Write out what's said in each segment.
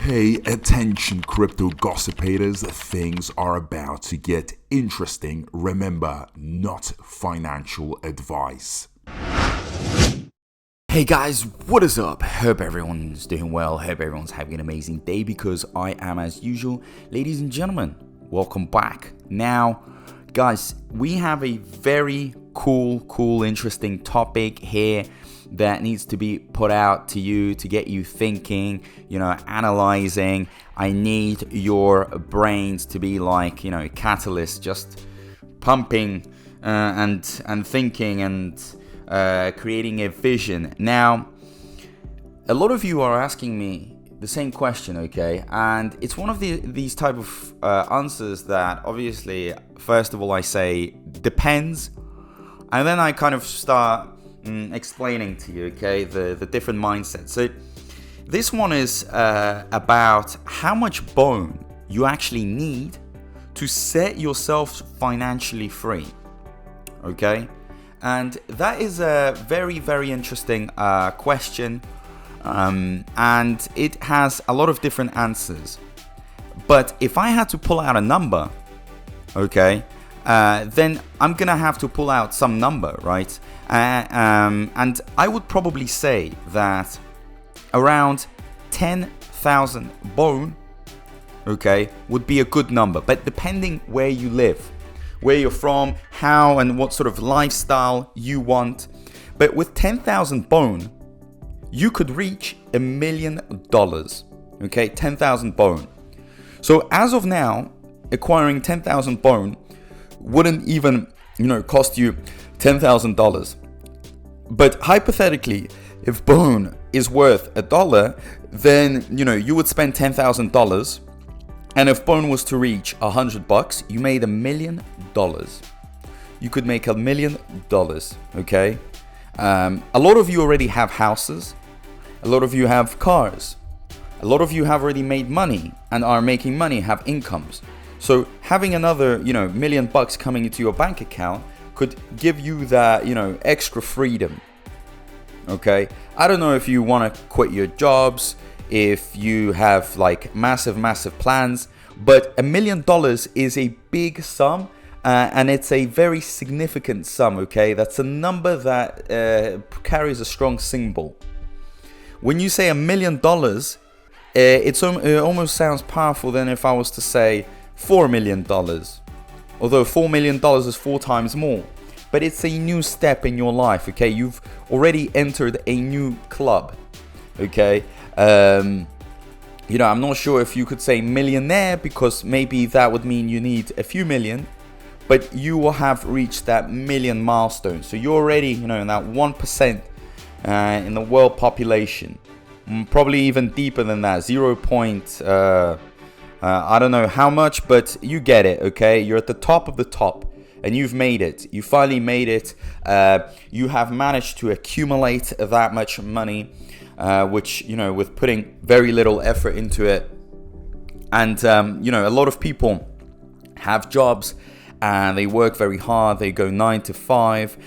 Hey, attention crypto gossipators, things are about to get interesting. Remember, not financial advice. Hey guys, what is up? Hope everyone's doing well. Hope everyone's having an amazing day because I am as usual. Ladies and gentlemen, welcome back. Now, guys, we have a very cool, interesting topic here that needs to be put out to you to get you thinking, analyzing. I need your brains to be like, a catalyst, just pumping and thinking and creating a vision. Now, a lot of you are asking me the same question, okay? And it's one of these type of answers that obviously, first of all, I say depends, and then I kind of start explaining to you, okay, the different mindsets. So this one is about how much bone you actually need to set yourself financially free, okay? And that is a very interesting question, and it has a lot of different answers. But if I had to pull out a number, okay, then I'm gonna have to pull out some number, right? And I would probably say that around 10,000 bone, okay, would be a good number. But depending where you live, where you're from, how and what sort of lifestyle you want. But with 10,000 bone, you could reach $1 million, okay? 10,000 bone. So as of now, acquiring 10,000 bone wouldn't even, cost you $10,000. But hypothetically, if bone is worth $1, then, you would spend $10,000. And if bone was to reach $100, you made $1 million. You could make $1 million, okay? A lot of you already have houses. A lot of you have cars. A lot of you have already made money and are making money, have incomes. So having another, $1 million coming into your bank account could give you that, extra freedom, okay? I don't know if you want to quit your jobs, if you have like massive plans, but $1 million is a big sum, and it's a very significant sum, okay? That's a number that carries a strong symbol. When you say $1 million, it almost sounds powerful than if I was to say $4 million. Although $4 million is 4 times more. But it's a new step in your life, okay? You've already entered a new club, okay? I'm not sure if you could say millionaire, because maybe that would mean you need a few million, but you will have reached that million milestone. So you're already, in that 1% in the world population. Probably even deeper than that, 0. I don't know how much, but you get it, okay? You're at the top of the top, and you've made it. You finally made it. You have managed to accumulate that much money, which, with putting very little effort into it. And, a lot of people have jobs and they work very hard. They go 9 to 5.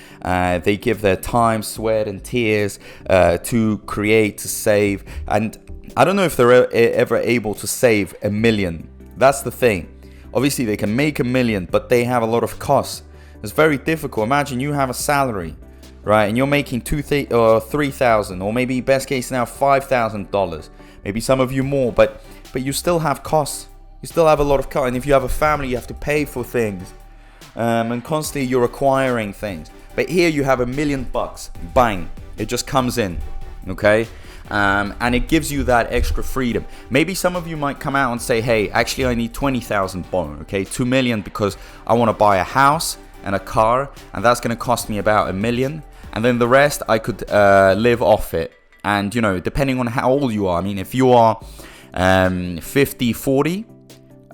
They give their time, sweat, and tears to create, to save. And I don't know if they're ever able to save $1 million. That's the thing. Obviously, they can make $1 million, but they have a lot of costs. It's very difficult. Imagine you have a salary, right? And you're making $2,000 or $3,000, or maybe best case now $5,000. Maybe some of you more, but you still have costs. You still have a lot of costs. And if you have a family, you have to pay for things. And constantly you're acquiring things. But here you have $1 million. Bang. It just comes in. Okay? And it gives you that extra freedom. Maybe some of you might come out and say, hey, actually I need 20,000 bone, okay? 2 million because I want to buy a house and a car, and that's going to cost me about $1 million. And then the rest I could live off it. And, depending on how old you are. I mean, if you are 50, 40,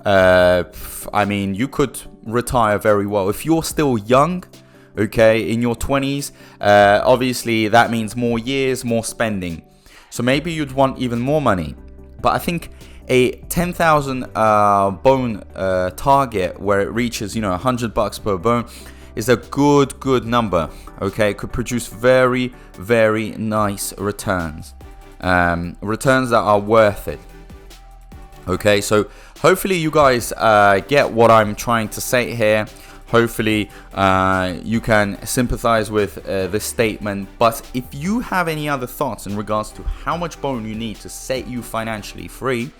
you could retire very well. If you're still young, okay, in your 20s, obviously that means more years, more spending. So maybe you'd want even more money. But I think a 10,000 bone target where it reaches, $100 per bone is a good number. Okay, it could produce very nice returns, returns that are worth it. Okay, so hopefully you guys get what I'm trying to say here. Hopefully you can sympathize with this statement. But if you have any other thoughts in regards to how much bone you need to set you financially free,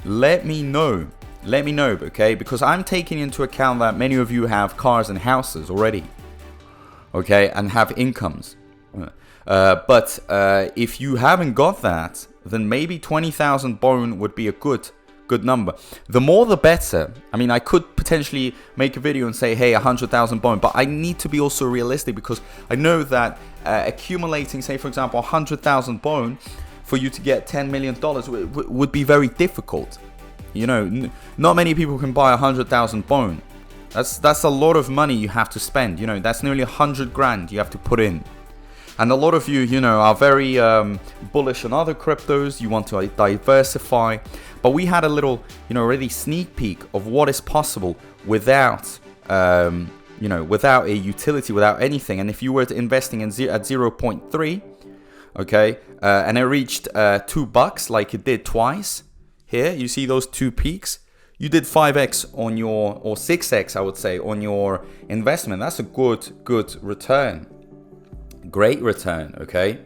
let me know. Let me know, okay? Because I'm taking into account that many of you have cars and houses already, okay, and have incomes. But if you haven't got that, then maybe 20,000 bone would be a good number. The more the better. I mean, I could potentially make a video and say, hey, 100,000 bone, but I need to be also realistic, because I know that accumulating, say for example, 100,000 bone for you to get $10 million would be very difficult. You know, not many people can buy 100,000 bone. That's a lot of money you have to spend. You know, that's nearly 100 grand you have to put in. And a lot of you, you know, are very bullish on other cryptos. You want to diversify. But we had a little, you know, really sneak peek of what is possible without, you know, without a utility, without anything. And if you were investing at 0.3, okay, and it reached $2 like it did twice. Here, you see those two peaks. You did 5x on your, or 6x, I would say, on your investment. That's a good return. Great return, okay?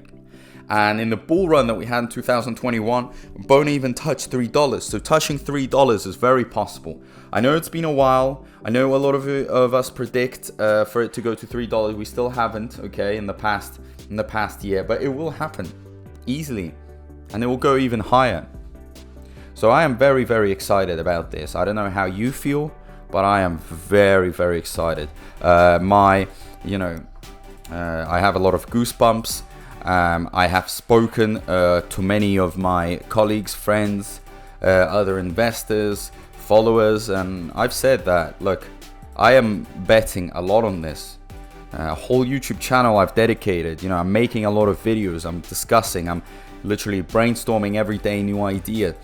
And in the bull run that we had in 2021, Bone even touched $3. So touching $3 is very possible. I know it's been a while. I know a lot of us predict for it to go to $3. We still haven't, okay, in the past year, but it will happen easily, and it will go even higher. So I am very, very excited about this. I don't know how you feel, but I am very, very excited. I have a lot of goosebumps. I have spoken to many of my colleagues, friends, other investors, followers, and I've said that, look, I am betting a lot on this. A whole YouTube channel I've dedicated. You know, I'm making a lot of videos. I'm discussing. I'm literally brainstorming every day new idea.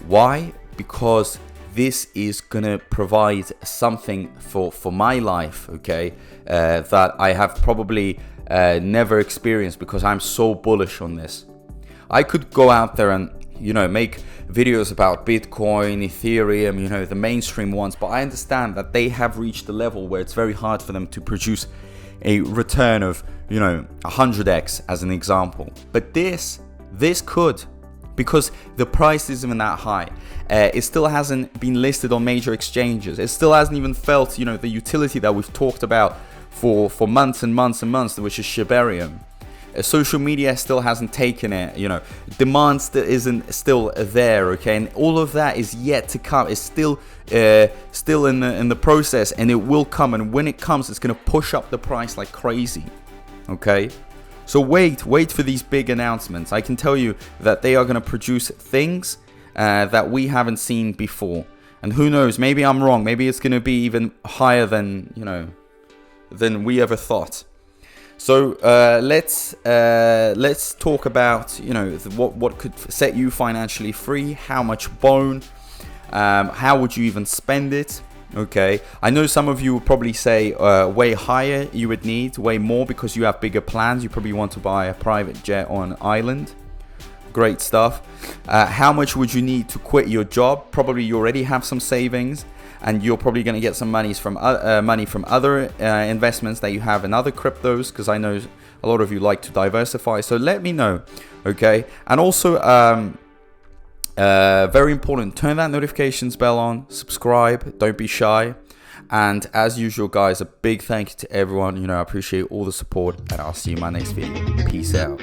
Why? Because this is gonna provide something for my life, okay, that I have probably never experienced, because I'm so bullish on this. I could go out there and, you know, make videos about Bitcoin, Ethereum, you know, the mainstream ones, but I understand that they have reached a level where it's very hard for them to produce a return of, you know, 100x as an example. But this could, because the price isn't even that high. It still hasn't been listed on major exchanges. It still hasn't even felt, you know, the utility that we've talked about for months and months and months, which is SHIBARIUM. Social media still hasn't taken it, you know, demand isn't still there, okay, and all of that is yet to come. It's still in the process, and it will come, and when it comes, it's going to push up the price like crazy, okay. So wait for these big announcements. I can tell you that they are going to produce things that we haven't seen before, and who knows, maybe I'm wrong. Maybe it's going to be even higher than, you know, than we ever thought. So let's talk about, you know, what could set you financially free. How much bone? How would you even spend it? Okay, I know some of you would probably say way higher you would need, way more, because you have bigger plans. You probably want to buy a private jet on an island. Great stuff. How much would you need to quit your job? Probably you already have some savings, and you're probably going to get some money from other investments that you have in other cryptos, because I know a lot of you like to diversify. So let me know, okay? And also, very important, turn that notifications bell on, subscribe, don't be shy. And as usual, guys, a big thank you to everyone. You know, I appreciate all the support, and I'll see you in my next video. Peace out.